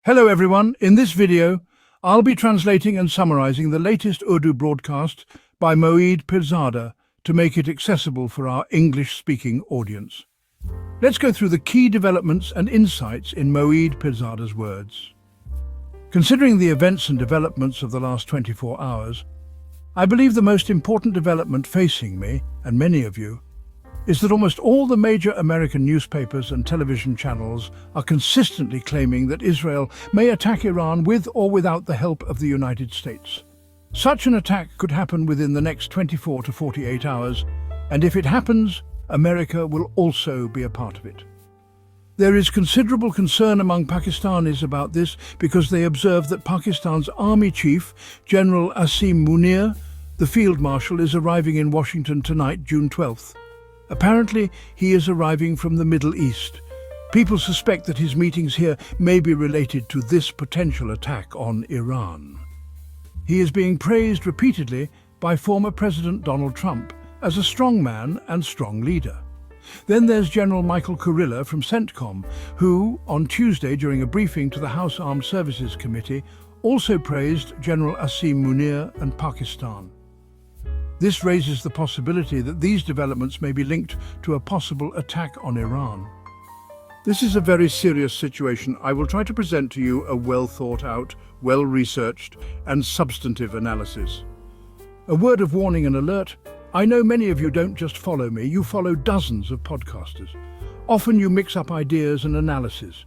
Hello everyone, in this video, I'll be translating and summarizing the latest Urdu broadcast by Moeed Pirzada to make it accessible for our English-speaking audience. Let's go through the key developments and insights in Moeed Pirzada's words. Considering the events and developments of the last 24 hours, I believe the most important development facing me, and many of you, is that almost all the major American newspapers and television channels are consistently claiming that Israel may attack Iran with or without the help of the United States. Such an attack could happen within the next 24 to 48 hours, and if it happens, America will also be a part of it. There is considerable concern among Pakistanis about this because they observe that Pakistan's army chief, General Asim Munir, the field marshal, is arriving in Washington tonight, June 12th. Apparently, he is arriving from the Middle East. People suspect that his meetings here may be related to this potential attack on Iran. He is being praised repeatedly by former President Donald Trump as a strong man and strong leader. Then there's General Michael Kurilla from CENTCOM, who, on Tuesday during a briefing to the House Armed Services Committee, also praised General Asim Munir and Pakistan. This raises the possibility that these developments may be linked to a possible attack on Iran. This is a very serious situation. I will try to present to you a well-thought-out, well-researched, and substantive analysis. A word of warning and alert: I know many of you don't just follow me, you follow dozens of podcasters. Often you mix up ideas and analysis.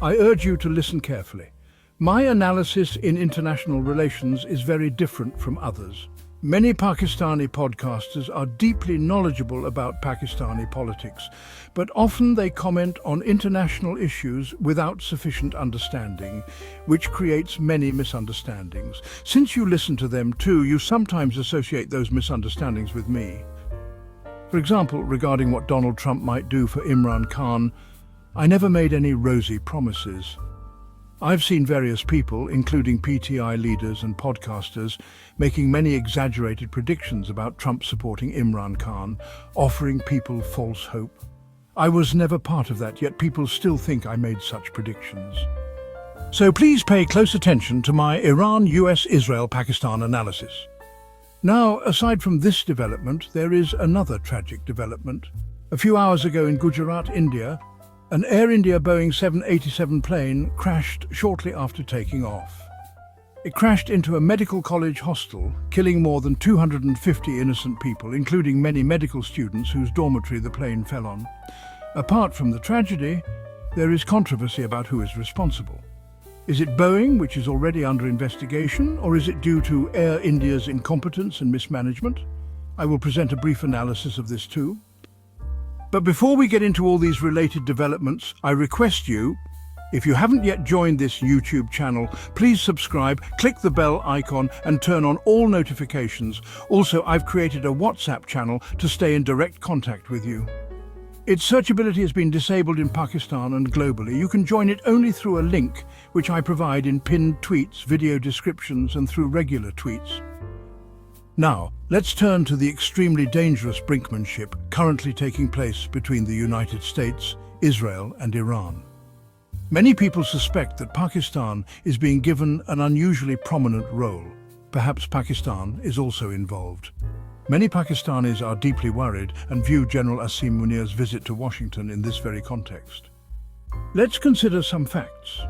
I urge you to listen carefully. My analysis in international relations is very different from others. Many Pakistani podcasters are deeply knowledgeable about Pakistani politics, but often they comment on international issues without sufficient understanding, which creates many misunderstandings. Since you listen to them too, you sometimes associate those misunderstandings with me. For example, regarding what Donald Trump might do for Imran Khan, I never made any rosy promises. I've seen various people, including PTI leaders and podcasters, making many exaggerated predictions about Trump supporting Imran Khan, offering people false hope. I was never part of that, yet people still think I made such predictions. So please pay close attention to my Iran, US, Israel, Pakistan analysis. Now, aside from this development, there is another tragic development. A few hours ago in Gujarat, India, an Air India Boeing 787 plane crashed shortly after taking off. It crashed into a medical college hostel, killing more than 250 innocent people, including many medical students whose dormitory the plane fell on. Apart from the tragedy, there is controversy about who is responsible. Is it Boeing, which is already under investigation, or is it due to Air India's incompetence and mismanagement? I will present a brief analysis of this too. But before we get into all these related developments, I request you, if you haven't yet joined this YouTube channel, please subscribe, click the bell icon and turn on all notifications. Also, I've created a WhatsApp channel to stay in direct contact with you. Its searchability has been disabled in Pakistan and globally. You can join it only through a link, which I provide in pinned tweets, video descriptions and through regular tweets. Now, let's turn to the extremely dangerous brinkmanship currently taking place between the United States, Israel and Iran. Many people suspect that Pakistan is being given an unusually prominent role. Perhaps Pakistan is also involved. Many Pakistanis are deeply worried and view General Asim Munir's visit to Washington in this very context. Let's consider some facts.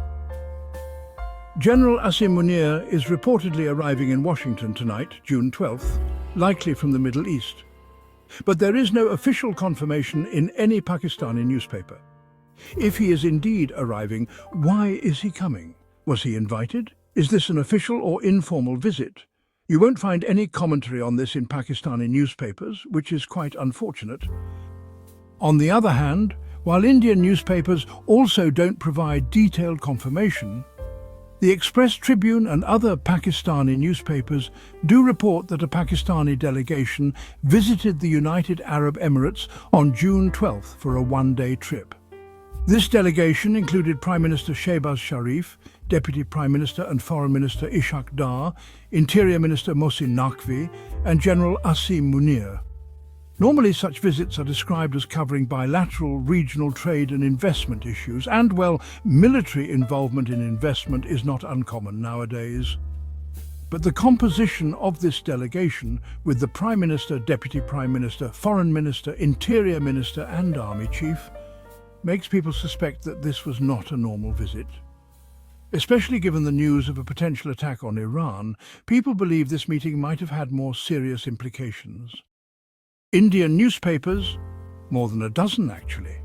General Asim Munir is reportedly arriving in Washington tonight, June 12th, likely from the Middle East. But there is no official confirmation in any Pakistani newspaper. If he is indeed arriving, why is he coming? Was he invited? Is this an official or informal visit? You won't find any commentary on this in Pakistani newspapers, which is quite unfortunate. On the other hand, while Indian newspapers also don't provide detailed confirmation, the Express Tribune and other Pakistani newspapers do report that a Pakistani delegation visited the United Arab Emirates on June 12th for a one-day trip. This delegation included Prime Minister Shahbaz Sharif, Deputy Prime Minister and Foreign Minister Ishaq Dar, Interior Minister Mohsin Naqvi, and General Asim Munir. Normally, such visits are described as covering bilateral, regional trade and investment issues, and, well, military involvement in investment is not uncommon nowadays. But the composition of this delegation, with the Prime Minister, Deputy Prime Minister, Foreign Minister, Interior Minister and Army Chief, makes people suspect that this was not a normal visit. Especially given the news of a potential attack on Iran, people believe this meeting might have had more serious implications. Indian newspapers, more than a dozen actually,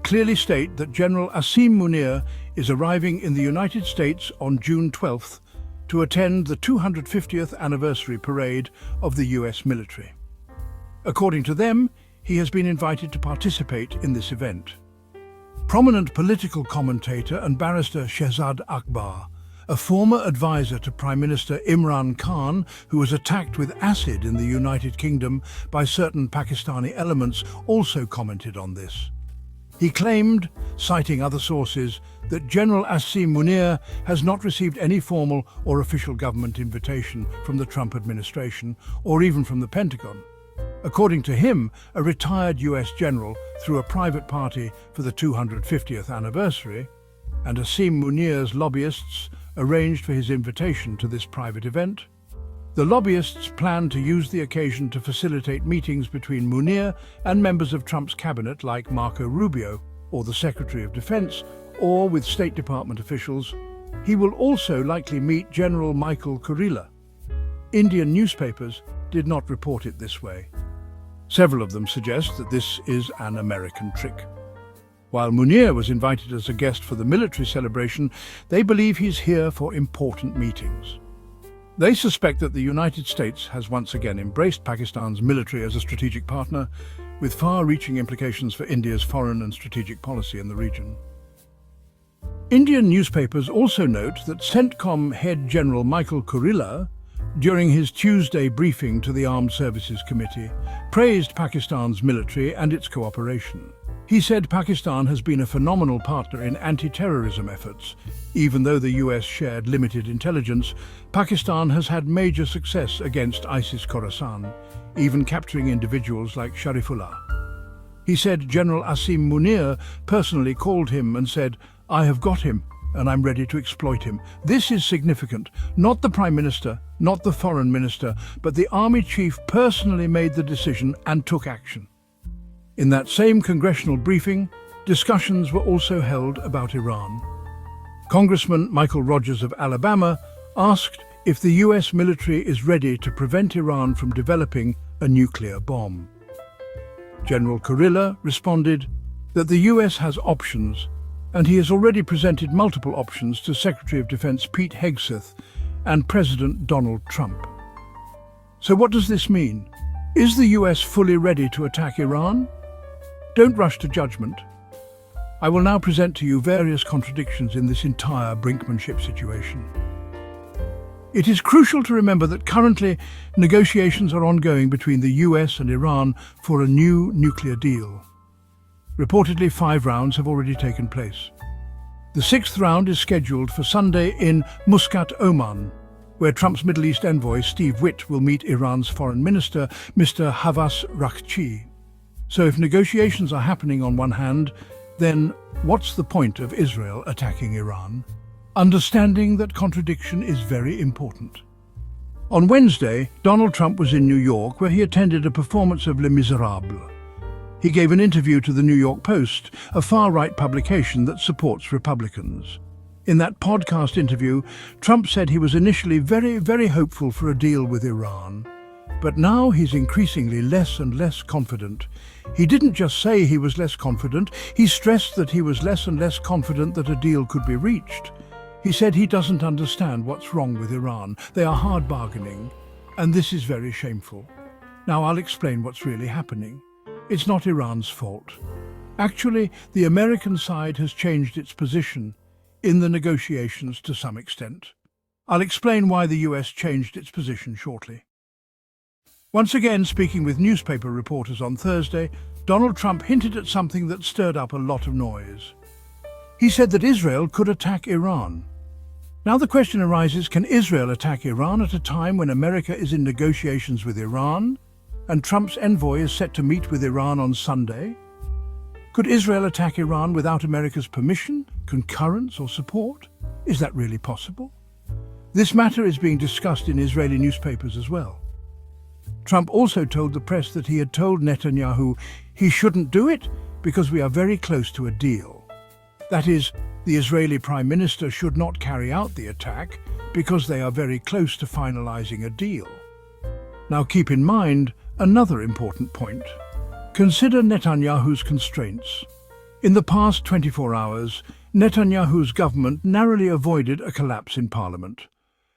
clearly state that General Asim Munir is arriving in the United States on June 12th to attend the 250th anniversary parade of the US military. According to them, he has been invited to participate in this event. Prominent political commentator and barrister Shehzad Akbar, a former advisor to Prime Minister Imran Khan, who was attacked with acid in the United Kingdom by certain Pakistani elements, also commented on this. He claimed, citing other sources, that General Asim Munir has not received any formal or official government invitation from the Trump administration or even from the Pentagon. According to him, a retired US general threw a private party for the 250th anniversary, and Asim Munir's lobbyists arranged for his invitation to this private event. The lobbyists planned to use the occasion to facilitate meetings between Munir and members of Trump's cabinet like Marco Rubio or the Secretary of Defense, or with State Department officials. He will also likely meet General Michael Kurilla. Indian newspapers did not report it this way. Several of them suggest that this is an American trick. While Munir was invited as a guest for the military celebration, they believe he's here for important meetings. They suspect that the United States has once again embraced Pakistan's military as a strategic partner, with far-reaching implications for India's foreign and strategic policy in the region. Indian newspapers also note that CENTCOM head General Michael Kurilla, during his Tuesday briefing to the Armed Services Committee, praised Pakistan's military and its cooperation. He said Pakistan has been a phenomenal partner in anti-terrorism efforts. Even though the US shared limited intelligence, Pakistan has had major success against ISIS Khorasan, even capturing individuals like Sharifullah. He said General Asim Munir personally called him and said, "I have got him, and I'm ready to exploit him." This is significant. Not the Prime Minister, not the Foreign Minister, but the Army Chief personally made the decision and took action. In that same congressional briefing, discussions were also held about Iran. Congressman Michael Rogers of Alabama asked if the US military is ready to prevent Iran from developing a nuclear bomb. General Kurilla responded that the US has options, and he has already presented multiple options to Secretary of Defense Pete Hegseth and President Donald Trump. So what does this mean? Is the US fully ready to attack Iran? Don't rush to judgment. I will now present to you various contradictions in this entire brinkmanship situation. It is crucial to remember that currently negotiations are ongoing between the US and Iran for a new nuclear deal. Reportedly, 5 rounds have already taken place. The 6th round is scheduled for Sunday in Muscat, Oman, where Trump's Middle East envoy Steve Witt will meet Iran's foreign minister, Mr. Havas Rakhchi. So if negotiations are happening on one hand, then what's the point of Israel attacking Iran? Understanding that contradiction is very important. On Wednesday, Donald Trump was in New York, where he attended a performance of Les Miserables. He gave an interview to the New York Post, a far-right publication that supports Republicans. In that podcast interview, Trump said he was initially very hopeful for a deal with Iran. But now he's increasingly less and less confident. He didn't just say he was less confident, he stressed that he was less and less confident that a deal could be reached. He said he doesn't understand what's wrong with Iran. They are hard bargaining, and this is very shameful. Now I'll explain what's really happening. It's not Iran's fault. Actually, the American side has changed its position in the negotiations to some extent. I'll explain why the US changed its position shortly. Once again, speaking with newspaper reporters on Thursday, Donald Trump hinted at something that stirred up a lot of noise. He said that Israel could attack Iran. Now the question arises, can Israel attack Iran at a time when America is in negotiations with Iran? And Trump's envoy is set to meet with Iran on Sunday. Could Israel attack Iran without America's permission, concurrence or support? Is that really possible? This matter is being discussed in Israeli newspapers as well. Trump also told the press that he had told Netanyahu he shouldn't do it because we are very close to a deal. That is, the Israeli Prime Minister should not carry out the attack because they are very close to finalizing a deal. Now keep in mind another important point. Consider Netanyahu's constraints. In the past 24 hours, Netanyahu's government narrowly avoided a collapse in parliament.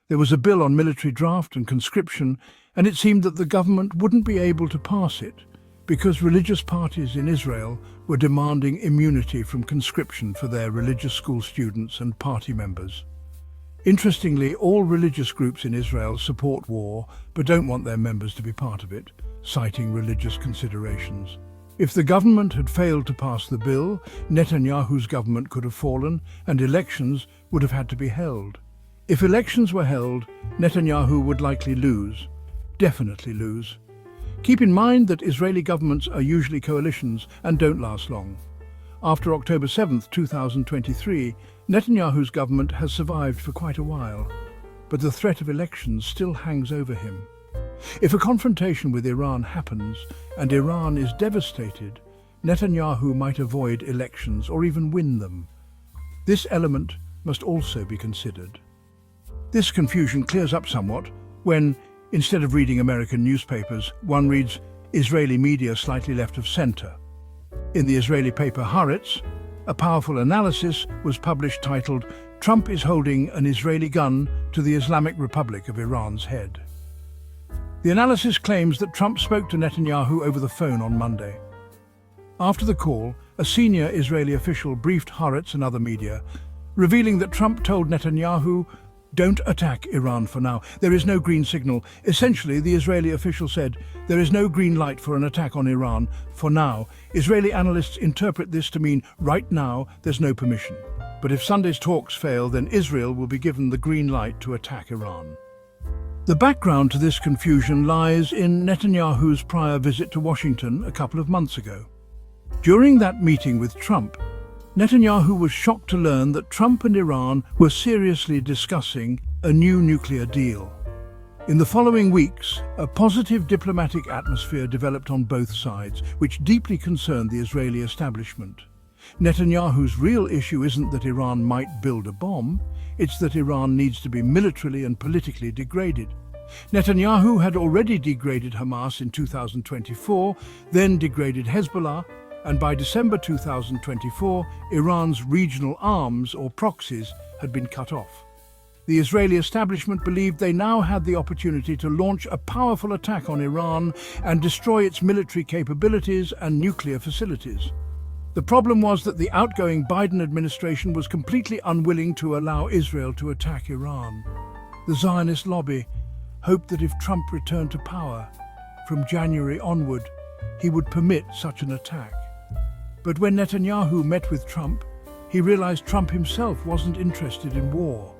There was a bill on military draft and conscription, and it seemed that the government wouldn't be able to pass it because religious parties in Israel were demanding immunity from conscription for their religious school students and party members. Interestingly, all religious groups in Israel support war but don't want their members to be part of it, citing religious considerations. If the government had failed to pass the bill, Netanyahu's government could have fallen and elections would have had to be held. If elections were held, Netanyahu would likely lose, definitely lose. Keep in mind that Israeli governments are usually coalitions and don't last long. After October 7, 2023, Netanyahu's government has survived for quite a while, but the threat of elections still hangs over him. If a confrontation with Iran happens and Iran is devastated, Netanyahu might avoid elections or even win them. This element must also be considered. This confusion clears up somewhat when, instead of reading American newspapers, one reads Israeli media slightly left of center. In the Israeli paper Haaretz, a powerful analysis was published titled "Trump is holding an Israeli gun to the Islamic Republic of Iran's head." The analysis claims that Trump spoke to Netanyahu over the phone on Monday. After the call, a senior Israeli official briefed Haaretz and other media, revealing that Trump told Netanyahu, "Don't attack Iran for now. There is no green signal." Essentially, the Israeli official said, there is no green light for an attack on Iran for now. Israeli analysts interpret this to mean right now there's no permission. But if Sunday's talks fail, then Israel will be given the green light to attack Iran. The background to this confusion lies in Netanyahu's prior visit to Washington a couple of months ago. During that meeting with Trump, Netanyahu was shocked to learn that Trump and Iran were seriously discussing a new nuclear deal. In the following weeks, a positive diplomatic atmosphere developed on both sides, which deeply concerned the Israeli establishment. Netanyahu's real issue isn't that Iran might build a bomb, it's that Iran needs to be militarily and politically degraded. Netanyahu had already degraded Hamas in 2024, then degraded Hezbollah, and by December 2024, Iran's regional arms, or proxies, had been cut off. The Israeli establishment believed they now had the opportunity to launch a powerful attack on Iran and destroy its military capabilities and nuclear facilities. The problem was that the outgoing Biden administration was completely unwilling to allow Israel to attack Iran. The Zionist lobby hoped that if Trump returned to power, from January onward, he would permit such an attack. But when Netanyahu met with Trump, he realized Trump himself wasn't interested in war.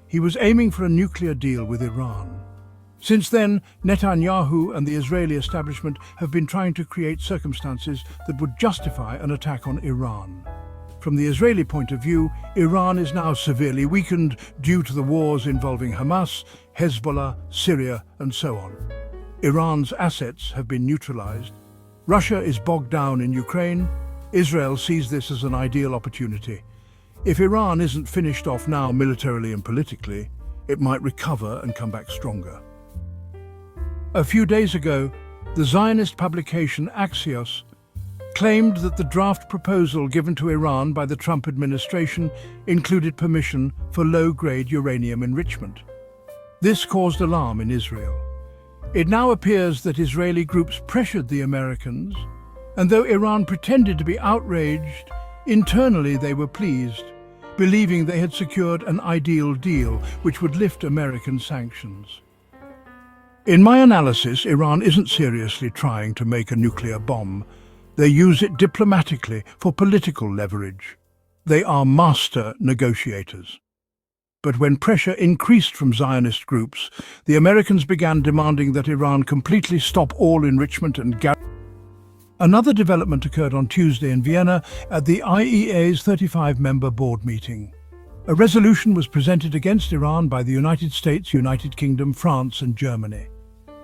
He was aiming for a nuclear deal with Iran. Since then, Netanyahu and the Israeli establishment have been trying to create circumstances that would justify an attack on Iran. From the Israeli point of view, Iran is now severely weakened due to the wars involving Hamas, Hezbollah, Syria, and so on. Iran's assets have been neutralized. Russia is bogged down in Ukraine. Israel sees this as an ideal opportunity. If Iran isn't finished off now militarily and politically, it might recover and come back stronger. A few days ago, the Zionist publication Axios claimed that the draft proposal given to Iran by the Trump administration included permission for low-grade uranium enrichment. This caused alarm in Israel. It now appears that Israeli groups pressured the Americans, and though Iran pretended to be outraged, internally they were pleased, believing they had secured an ideal deal which would lift American sanctions. In my analysis, Iran isn't seriously trying to make a nuclear bomb. They use it diplomatically for political leverage. They are master negotiators. But when pressure increased from Zionist groups, the Americans began demanding that Iran completely stop all enrichment and Another development occurred on Tuesday in Vienna at the IEA's 35-member board meeting. A resolution was presented against Iran by the United States, United Kingdom, France and Germany.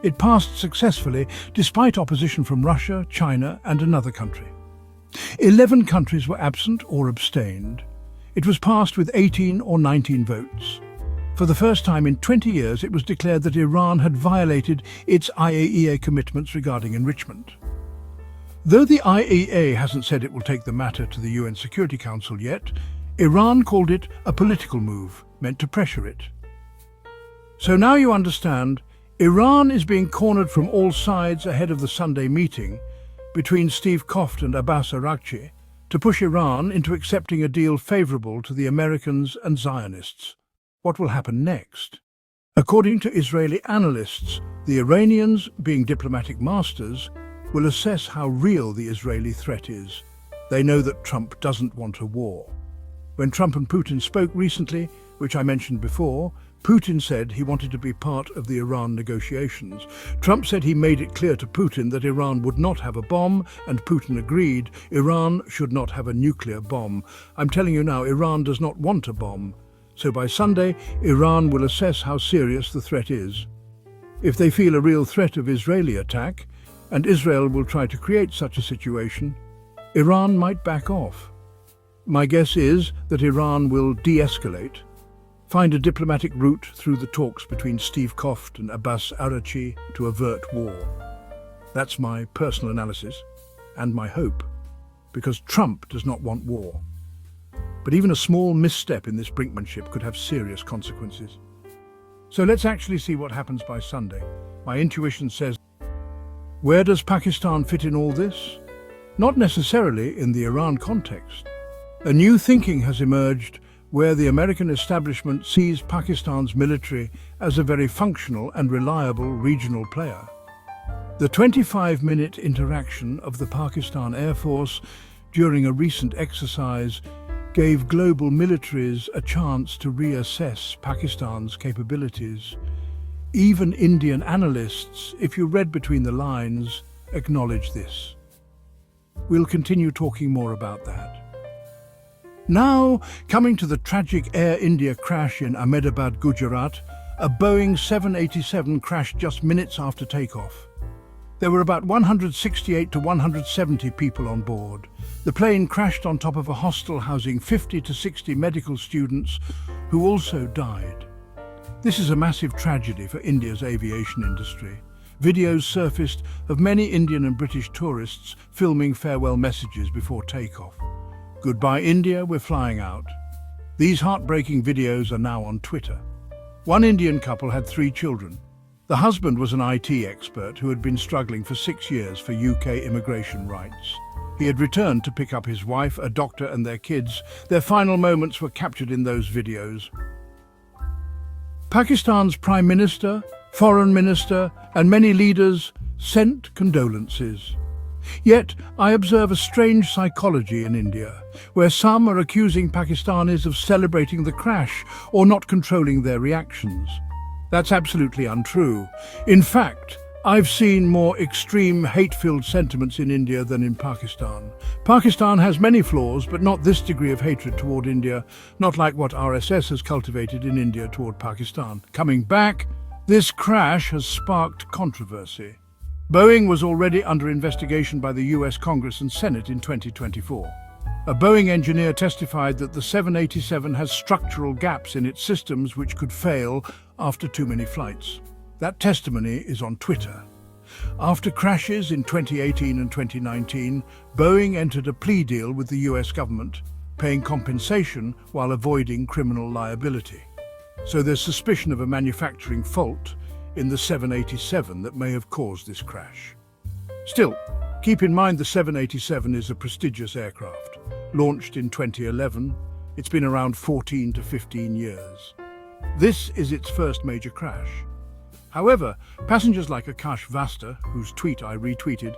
It passed successfully despite opposition from Russia, China and another country. 11 countries were absent or abstained. It was passed with 18 or 19 votes. For the first time in 20 years, it was declared that Iran had violated its IAEA commitments regarding enrichment. Though the IAEA hasn't said it will take the matter to the UN Security Council yet, Iran called it a political move, meant to pressure it. So now you understand, Iran is being cornered from all sides ahead of the Sunday meeting between Steve Koft and Abbas Araghchi to push Iran into accepting a deal favourable to the Americans and Zionists. What will happen next? According to Israeli analysts, the Iranians, being diplomatic masters, will assess how real the Israeli threat is. They know that Trump doesn't want a war. When Trump and Putin spoke recently, which I mentioned before, Putin said he wanted to be part of the Iran negotiations. Trump said he made it clear to Putin that Iran would not have a bomb, and Putin agreed Iran should not have a nuclear bomb. I'm telling you now, Iran does not want a bomb. So by Sunday, Iran will assess how serious the threat is. If they feel a real threat of Israeli attack, and Israel will try to create such a situation, Iran might back off. My guess is that Iran will de-escalate, find a diplomatic route through the talks between Steve Koft and Abbas Araghchi to avert war. That's my personal analysis and my hope, because Trump does not want war. But even a small misstep in this brinkmanship could have serious consequences. So let's actually see what happens by Sunday. My intuition says, where does Pakistan fit in all this? Not necessarily in the Iran context. A new thinking has emerged where the American establishment sees Pakistan's military as a very functional and reliable regional player. The 25-minute interaction of the Pakistan Air Force during a recent exercise gave global militaries a chance to reassess Pakistan's capabilities. Even Indian analysts, if you read between the lines, acknowledge this. We'll continue talking more about that. Now, coming to the tragic Air India crash in Ahmedabad, Gujarat, a Boeing 787 crashed just minutes after takeoff. There were about 168 to 170 people on board. The plane crashed on top of a hostel housing 50 to 60 medical students who also died. This is a massive tragedy for India's aviation industry. Videos surfaced of many Indian and British tourists filming farewell messages before takeoff. Goodbye India, we're flying out. These heartbreaking videos are now on Twitter. One Indian couple had 3 children. The husband was an IT expert who had been struggling for 6 years for UK immigration rights. He had returned to pick up his wife, a doctor, and their kids. Their final moments were captured in those videos. Pakistan's Prime Minister, Foreign Minister, and many leaders sent condolences. Yet, I observe a strange psychology in India, where some are accusing Pakistanis of celebrating the crash or not controlling their reactions. That's absolutely untrue. In fact, I've seen more extreme hate-filled sentiments in India than in Pakistan. Pakistan has many flaws, but not this degree of hatred toward India, not like what RSS has cultivated in India toward Pakistan. Coming back, this crash has sparked controversy. Boeing was already under investigation by the US Congress and Senate in 2024. A Boeing engineer testified that the 787 has structural gaps in its systems which could fail after too many flights. That testimony is on Twitter. After crashes in 2018 and 2019, Boeing entered a plea deal with the US government, paying compensation while avoiding criminal liability. So there's suspicion of a manufacturing fault in the 787 that may have caused this crash. Still, keep in mind the 787 is a prestigious aircraft. Launched in 2011, it's been around 14 to 15 years. This is its first major crash. However, passengers like Akash Vasta, whose tweet I retweeted,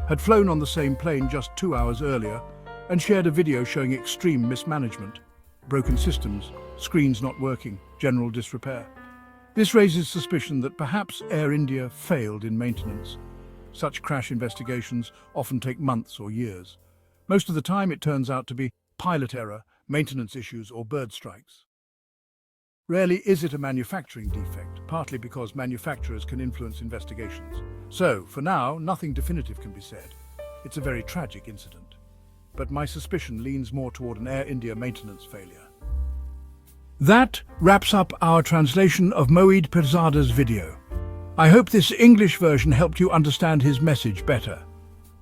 had flown on the same plane just 2 hours earlier and shared a video showing extreme mismanagement, broken systems, screens not working, general disrepair. This raises suspicion that perhaps Air India failed in maintenance. Such crash investigations often take months or years. Most of the time it turns out to be pilot error, maintenance issues or bird strikes. Rarely is it a manufacturing defect, partly because manufacturers can influence investigations. So, for now, nothing definitive can be said. It's a very tragic incident. But my suspicion leans more toward an Air India maintenance failure. That wraps up our translation of Moeed Pirzada's video. I hope this English version helped you understand his message better.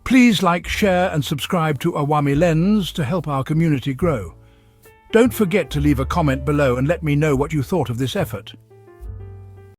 Please like, share and subscribe to Awami Lens to help our community grow. Don't forget to leave a comment below and let me know what you thought of this effort.